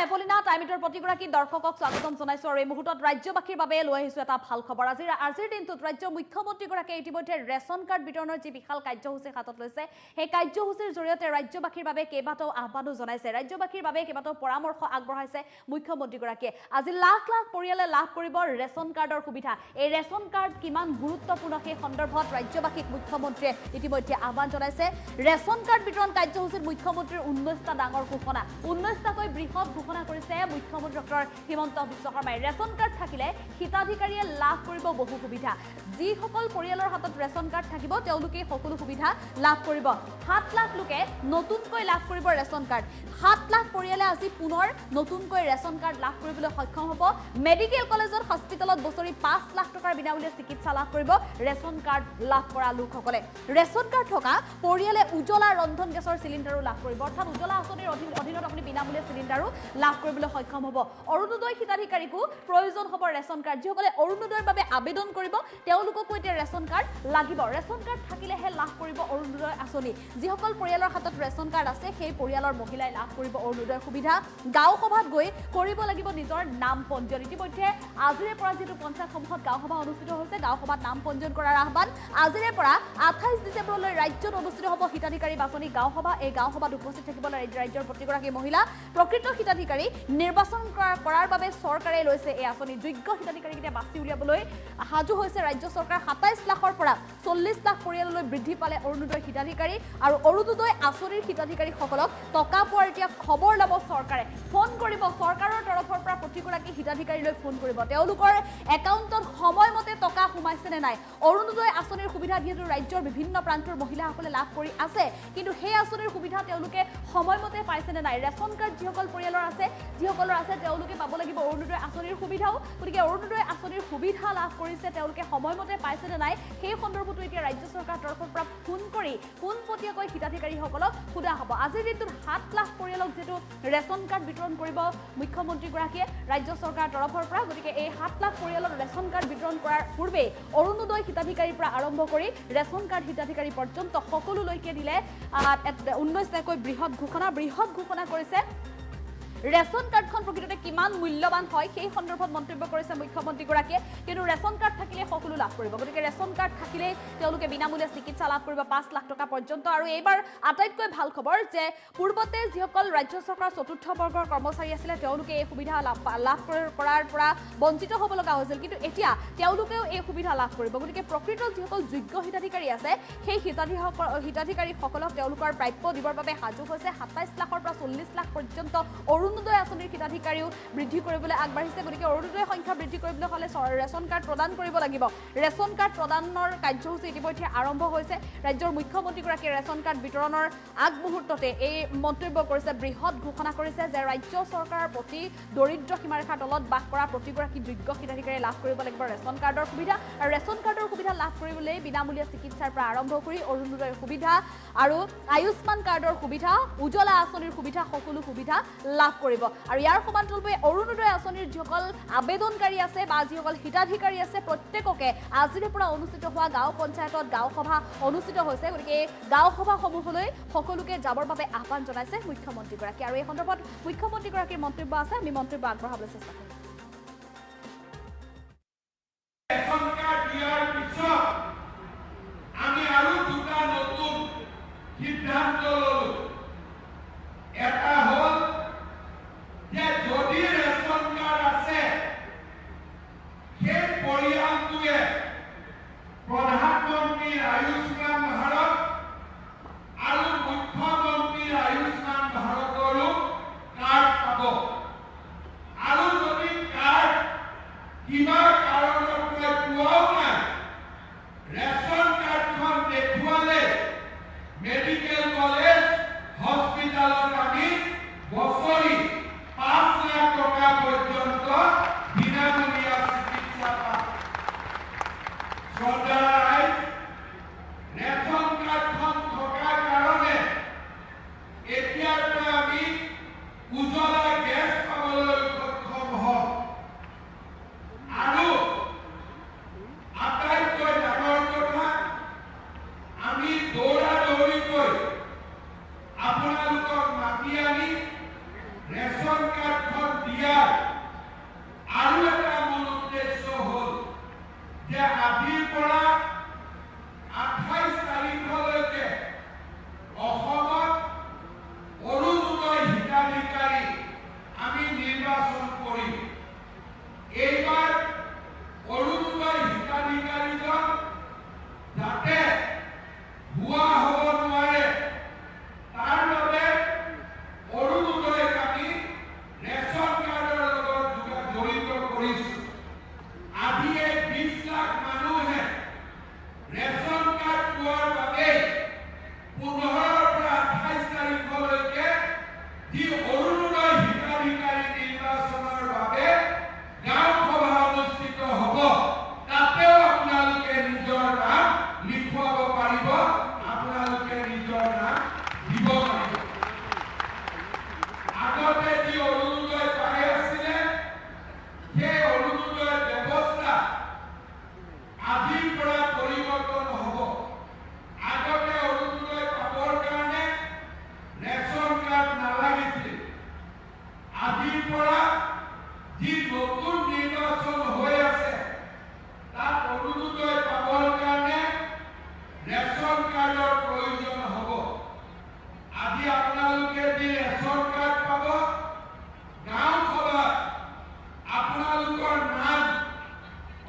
এপলিনা টাইমিটৰ প্ৰতিগৰাকী দৰ্শকক স্বাগতম জনাইছো আৰু এই মুহূৰ্তত ৰাজ্যবাসীৰ বাবে লৈ আহিছো এটা ভাল খবৰ। আজিৰ দিনটোত ৰাজ্য মুখ্যমন্ত্ৰীগৰাকীয়ে ইতিমধ্যে ৰেচন কাৰ্ড বিতৰণৰ যি বিশাল কাৰ্যসূচী হাতত লৈছে সেই কাৰ্যসূচীৰ জৰিয়তে ৰাজ্যবাসীৰ বাবে কেইবাটাও আহ্বানো জনাইছে, ৰাজ্যবাসীৰ বাবে কেইবাটাও পৰামৰ্শ আগবঢ়াইছে মুখ্যমন্ত্ৰীগৰাকীয়ে। আজি লাখ লাখ পৰিয়ালে লাভ কৰিব ৰেচন কাৰ্ডৰ সুবিধা। এই ৰেচন কাৰ্ড কিমান গুৰুত্বপূৰ্ণ সেই সন্দৰ্ভত ৰাজ্যবাসীক মুখ্যমন্ত্ৰীয়ে ইতিমধ্যে আহ্বান জনাইছে। ৰেচন কাৰ্ড বিতৰণ কাৰ্যসূচীত মুখ্যমন্ত্ৰীৰ 19টা ডাঙৰ ঘোষণা, 19টাকৈ বৃহৎ ঘোষণা কৰিছে মুখ্যমন্ত্ৰী ডক্টৰ হিমন্ত বিশ্ব শৰ্মাই। ৰেচন কাৰ্ড থাকিলে হিতাধিকাৰীয়ে লাভ কৰিব বহু সুবিধা। যিসকল পৰিয়ালৰ হাতত ৰেচন কাৰ্ড থাকিব তেওঁলোকে সকলো সুবিধা লাভ কৰিব। 7 লাখ লোকে নতুনকৈ লাভ কৰিব ৰেচন কাৰ্ড। 7 লাখ পৰিয়ালে আজি পুনৰ নতুনকৈ ৰেচন কাৰ্ড লাভ কৰিবলৈ সক্ষম হ'ব। মেডিকেল কলেজত হস্পিটেলত বছৰি 5 লাখ টকাৰ বিনামূলীয়া চিকিৎসা লাভ কৰিব ৰেচন কাৰ্ড লাভ কৰা লোকসকলে। ৰেচন কাৰ্ড থকা পৰিয়ালে উজ্জ্বলা ৰন্ধন গেছৰ চিলিণ্ডাৰো লাভ কৰিব, অৰ্থাৎ উজ্জ্বলা আঁচনিৰ অধীনত আপুনি বিনামূলীয়া চিলিণ্ডাৰো লাভ কৰিবলৈ সক্ষম হ'ব। অৰুণোদয় হিতাধিকাৰীকো প্ৰয়োজন হ'ব ৰেচন কাৰ্ড। যিসকলে অৰুণোদয়ৰ বাবে আবেদন কৰিব তেওঁলোককো এতিয়া ৰেচন কাৰ্ড লাগিব। ৰেচন কাৰ্ড থাকিলেহে লাভ কৰিব অৰুণোদয় আঁচনি। যিসকল পৰিয়ালৰ হাতত ৰেচন কাৰ্ড আছে সেই পৰিয়ালৰ মহিলাই লাভ কৰিব অৰুণোদয়ৰ সুবিধা। গাঁও সভাত গৈ কৰিব লাগিব নিজৰ নাম পঞ্জীয়ন। ইতিমধ্যে আজিৰে পৰা যিটো পঞ্চায়তসমূহত গাঁও সভা অনুষ্ঠিত হৈছে, গাঁও সভাত নাম পঞ্জীয়ন কৰাৰ আহ্বান। আজিৰে পৰা 28 ডিচেম্বৰলৈ ৰাজ্যত অনুষ্ঠিত হ'ব হিতাধিকাৰী বাছনি গাঁও সভা। এই গাঁও সভাত উপস্থিত থাকিব ৰাজ্যৰ প্ৰতিগৰাকী মহিলা। প্ৰকৃত হিতাধিকাৰী নিৰ্বাচন কৰাৰ বাবে চৰকাৰে লৈছে এই আঁচনি। যোগ্য হিতাধিকাৰীকেইটা বাছি উলিয়াবলৈ সাজু হৈছে ৰাজ্য চৰকাৰ। 27 লাখৰ পৰা 40 লাখ পৰিয়াললৈ বৃদ্ধি পালে অৰুণোদয় হিতাধিকাৰী আৰু অৰুণোদয় আঁচনিৰ হিতাধিকাৰীসকলক টকা পোৱাৰ এতিয়া খবৰ ল'ব চৰকাৰে। ফোন কৰিব চৰকাৰৰ তৰফৰ পৰা প্ৰতিগৰাকী হিতাধিকাৰীলৈ ফোন কৰিব, তেওঁলোকৰ একাউণ্টত সময়মতে টকা সোমাইছে নে নাই। অৰুণোদয় আঁচনিৰ সুবিধা যিহেতু ৰাজ্যৰ বিভিন্ন প্ৰান্তৰ মহিলাসকলে লাভ কৰি আছে, কিন্তু সেই আঁচনিৰ সুবিধা তেওঁলোকে সময়মতে পাইছে নে নাই। ৰেচন কাৰ্ড যিসকলৰ আছে তেওঁলোকে পাব লাগিব অৰুণোদয় আঁচনিৰ সুবিধাও। গতিকে অৰুণোদয় আঁচনিৰ সুবিধা লাভ কৰিছে তেওঁলোকে সময়মতে পাইছে নে নাই সেই সন্দৰ্ভতো এতিয়া ৰাজ্য চৰকাৰৰ তৰফৰ পৰা ফোন কৰি পোনপটীয়াকৈ হিতাধিকাৰীসকলক সোধা হ'ব। আজিৰ দিনটোত 7 লাখ পৰিয়ালক যিটো ৰেচন কাৰ্ড বিতৰণ কৰিব মুখ্যমন্ত্ৰীগৰাকীয়ে ৰাজ্য চৰকাৰৰ তৰফৰ পৰা। গতিকে এই 7 লাখ পৰিয়ালক ৰেচন কাৰ্ড বিতৰণ কৰাৰ পূৰ্বে অৰুণোদয় হিতাধিকাৰীৰ পৰা আৰম্ভ কৰি ৰেচন কাৰ্ড হিতাধিকাৰী পৰ্যন্ত সকলোলৈকে দিলে 19টাকৈ বৃহৎ ঘোষণা কৰিছে। ৰেচন কাৰ্ডখন প্ৰকৃততে কিমান মূল্যৱান হয় সেই সন্দৰ্ভত মন্তব্য কৰিছে মুখ্যমন্ত্ৰীগৰাকীয়ে। কিন্তু ৰেচন কাৰ্ড থাকিলে সকলো লাভ কৰিব। গতিকে ৰেচন কাৰ্ড থাকিলেই তেওঁলোকে বিনামূলীয়া চিকিৎসা লাভ কৰিব 5 লাখ টকা পৰ্যন্ত। আৰু এইবাৰ আটাইতকৈ ভাল খবৰ যে পূৰ্বতে যিসকল ৰাজ্য চৰকাৰৰ চতুৰ্থ বৰ্গৰ কৰ্মচাৰী আছিলে তেওঁলোকে এই সুবিধা লাভ কৰাৰ পৰা বঞ্চিত হ'ব লগা হৈছিল, কিন্তু এতিয়া তেওঁলোকেও এই সুবিধা লাভ কৰিব। গতিকে প্ৰকৃত যিসকল যোগ্য হিতাধিকাৰী আছে সেই হিতাধিকাৰীসকলক তেওঁলোকৰ প্ৰাপ্য দিবৰ বাবে সাজু হৈছে। 27 লাখৰ পৰা 40 লাখ পৰ্যন্ত অৰুণোদয় আঁচনিৰ হিতাধিকাৰীও বৃদ্ধি কৰিবলৈ আগবাঢ়িছে। গতিকে অৰুণোদয় সংখ্যা বৃদ্ধি কৰিবলৈ হ'লে ৰেচন কাৰ্ড প্ৰদান কৰিব লাগিব। ৰেচন কাৰ্ড প্ৰদানৰ কাৰ্যসূচী ইতিমধ্যে আৰম্ভ হৈছে। ৰাজ্যৰ মুখ্যমন্ত্ৰীগৰাকীয়ে ৰেচন কাৰ্ড বিতৰণৰ আগমুহূৰ্ততে এই মন্তব্য কৰিছে, বৃহৎ ঘোষণা কৰিছে যে ৰাজ্য চৰকাৰৰ প্ৰতি দৰিদ্ৰ সীমাৰেখাৰ তলত বাস কৰা প্ৰতিগৰাকী যোগ্য হিতাধিকাৰীয়ে লাভ কৰিব লাগিব ৰেচন কাৰ্ডৰ সুবিধা। আৰু ৰেচন কাৰ্ডৰ সুবিধা লাভ কৰিবলৈ বিনামূলীয়া চিকিৎসাৰ পৰা আৰম্ভ কৰি অৰুণোদয়ৰ সুবিধা আৰু আয়ুষ্মান কাৰ্ডৰ সুবিধা, উজ্জ্বলা আঁচনিৰ সুবিধা, সকলো সুবিধা লাভ কৰিব। আৰু ইয়াৰ সমান্তৰালভাৱে অৰুণোদয় আঁচনিৰ যিসকল আবেদনকাৰী আছে বা যিসকল হিতাধিকাৰী আছে প্ৰত্যেককে আজিৰে পৰা অনুষ্ঠিত হোৱা গাঁও পঞ্চায়তত গাঁও সভা অনুষ্ঠিত হৈছে। গতিকে এই গাঁও সভাসমূহলৈ সকলোকে যাবৰ বাবে আহ্বান জনাইছে মুখ্যমন্ত্ৰীগৰাকীয়ে। আৰু এই সন্দৰ্ভত মুখ্যমন্ত্ৰীগৰাকীৰ মন্তব্য আছে, আমি মন্তব্য আগবঢ়াবলৈ চেষ্টা কৰিম। প্ৰধানমন্ত্ৰীৰ আয়ুষ্মান ভাৰত আৰু মুখ্যমন্ত্ৰীৰ আয়ুষ্মান ভাৰতৰো কাৰ্ড পাব। আৰু যদি কাৰ্ড কিবা কাৰণত পোৱাও নাই, ৰেচন কাৰ্ডখন দেখুৱালে মেডিকেল কলেজ হস্পিটালত আমি কাৰ্ডখন দিয়াৰ আৰু এটা মূল উদ্দেশ্য হ'ল যে আজিৰ পৰা 28 তাৰিখলৈকে অসমত অৰুণোদয় হিতাধিকাৰী আমি নিৰ্বাচন কৰিম। এইবাৰ অৰুণোদয় হিতাধিকাৰীজন যাতে ভুৱা হ'ব নোৱাৰে তাৰ বাবে অৰুণোদয়ক আমি ৰেচন কাৰ্ডৰ লগত জড়িত কৰিছোঁ। আজি এই 20 লাখ মানুহে ৰেচন কাৰ্ড পোৱাৰ বাবে 15 পৰা 28 তাৰিখলৈকে যি অৰুণোদয় হিতাধিকাৰী নিৰ্বাচনৰ বাবে গাঁও সভা অনুষ্ঠিত হ'ব, তাতেও আপোনালোকে নিজৰ নাম লিখুৱাব পাৰিব, আপোনালোকে নিজৰ নাম দিব পাৰিব। আগতে যি অৰুণোদয় পাই আছিলে সেই অৰুণোদয় ব্যৱস্থা আজিৰ পৰা পৰিৱৰ্তন হ'ব। আগতে অৰুণোদয় পাবৰ কাৰণে ৰেচন কাৰ্ড নালাগিছিল। আজিৰ পৰা যি নতুন নিৰ্বাচন হৈ আছে তাত অৰুণোদয় পাবৰ কাৰণে ৰেচন কাৰ্ডৰ প্ৰয়োজন হ'ব। আজি আপোনালোকে যি ৰেচন কাৰ্ড পাব, গাঁও সভাত আপোনালোকৰ নাম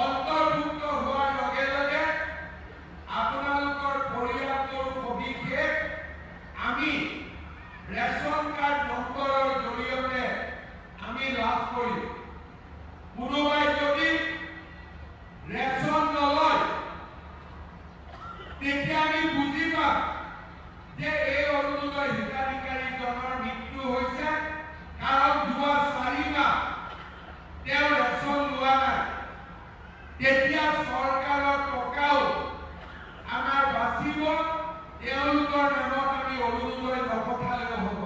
অন্তৰ্ভুক্ত হোৱাৰ লগে লগে আপোনালোকৰ পৰিয়ালটোৰ সবিশেষ আমি ৰেচন কাৰ্ড নম্বৰৰ জৰিয়তে আমি লাভ কৰিম। কোনোবাই যদি ৰেচন নলয় তেতিয়া আমি বুজি পাম যে এই অৰুণোদয় হিতাধিকাৰীজনৰ মৃত্যু হৈছে, কাৰণ যোৱা 4 মাহ তেওঁ ৰেচন লোৱা নাই। তেতিয়া চৰকাৰৰ টকাও আমাৰ বাচিব, তেওঁলোকৰ নামত আমি অৰুণোদয় নপঠালেও হ'ব।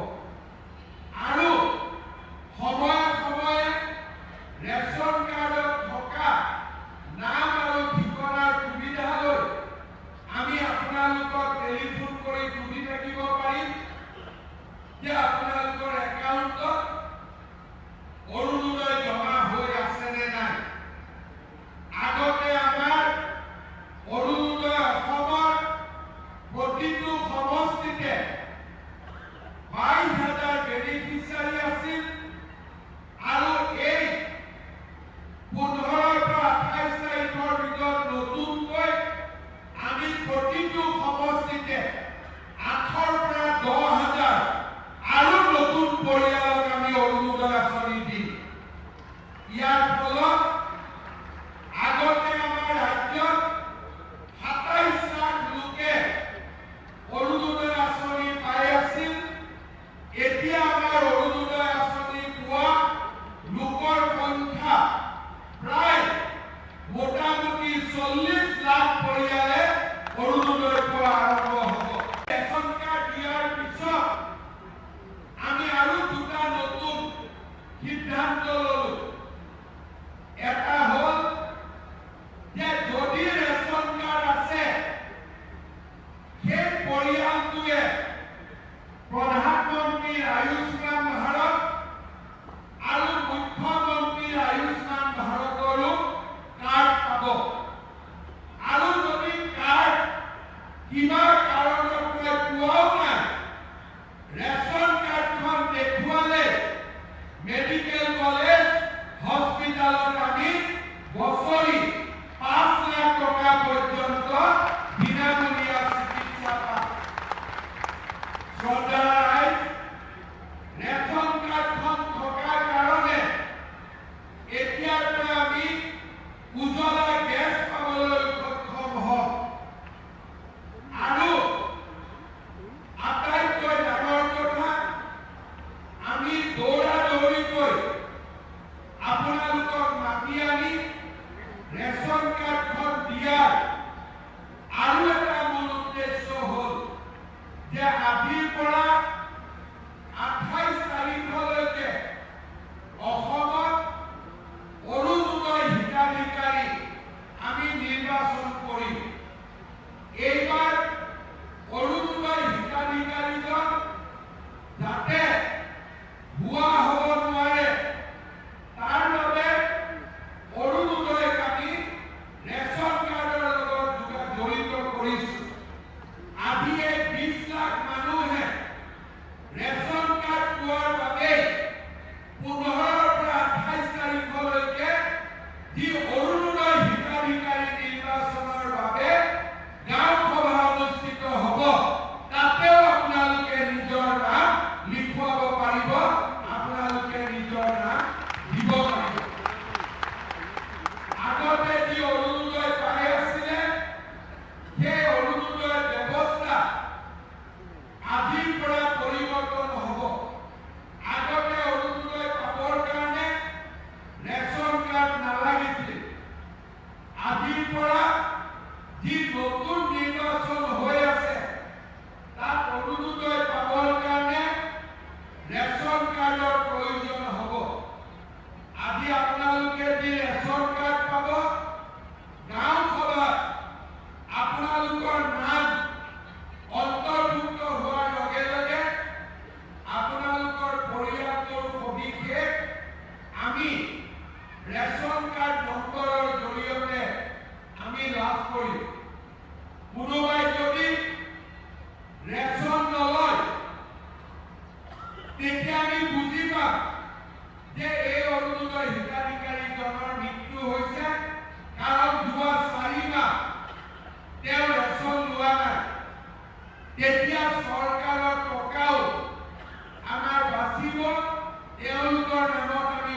আৰু সময়ে সময়ে ৰেচন কাৰ্ডত থকা নাম আৰু ঠিকনাৰ সুবিধা লৈ আমি আপোনালোকক টেলিফোন কৰি সুধি থাকিব পাৰিম যে আপোনালোকৰ একাউণ্টত অৰুণোদয় জমা হৈ আছে নে নাই। আগতে আমাৰ অৰুণোদয় অসমৰ প্ৰতিটো সমষ্টিতে 22,000 বেনিফিচিয়াৰী আছিল আৰু এই 15 পৰা 28 তাৰিখৰ ভিতৰত নতুনকৈ আমি প্ৰতিটো সমষ্টিতে 8,000 পৰা 10,000 আৰু নতুন পৰিয়ালক আমি অৰুণোদয় আঁচনি দিম। ইয়াৰ ফলত আগতে আমাৰ ৰাজ্যত 27 লাখ লোকে অৰুণোদয় আঁচনি পাই আছিল। এতিয়া আমাৰ অৰুণোদয় আঁচনি পোৱা লোকৰ সংখ্যা প্ৰায় মোটামুটি 40 লাখ পৰিয়ালে অৰুণোদয় পোৱা আৰম্ভ হ'ব। ৰেচন কাৰ্ড দিয়াৰ পিছত আমি আৰু দুটা নতুন সিদ্ধান্ত ল'লো। এটা হ'ল যে যদি ৰেচন কাৰ্ড আছে সেই পৰিয়ালটোৱে প্ৰধানমন্ত্ৰীৰ আয়ুষ্মান ভাৰত আৰু মুখ্যমন্ত্ৰীৰ আয়ুষ্মান ভাৰতৰো কাৰ্ড পাব। আৰু যদি কাৰ্ড কিবা কাৰণত পোৱাও নাই, ৰেচন কাৰ্ডখন দেখুৱালে মেডিকেল কলেজ হস্পিটালত আমি বছৰি 5 লাখ টকা পৰ্যন্ত বিনামূলীয়া চিকিৎসা পাম। শ্ৰদ্ধা ৰাইজ, ৰেচন কাৰ্ডখন থকাৰ কাৰণে এতিয়াৰ পৰা আমি উজ্বলা গেছ পাবলৈ সক্ষম হ'ম। আৰু আটাইতকৈ ডাঙৰ কথা, আমি দৌৰা দৌৰিকৈ আপোনালোকক মাতি আনি ৰেচন কাৰ্ডখন দিয়াৰ আৰু এটা মূল উদ্দেশ্য হ'ল যে আজিৰ পৰা 28 তাৰিখলৈকে অসমত অৰুণোদয় হিতাধিকাৰী আমি নিৰ্বাচন কৰিম। এইবাৰ অৰুণোদয় হিতাধিকাৰীজন যাতে ভুৱা হ'ব নোৱাৰে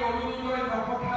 অৰুণোদয় নপঠালে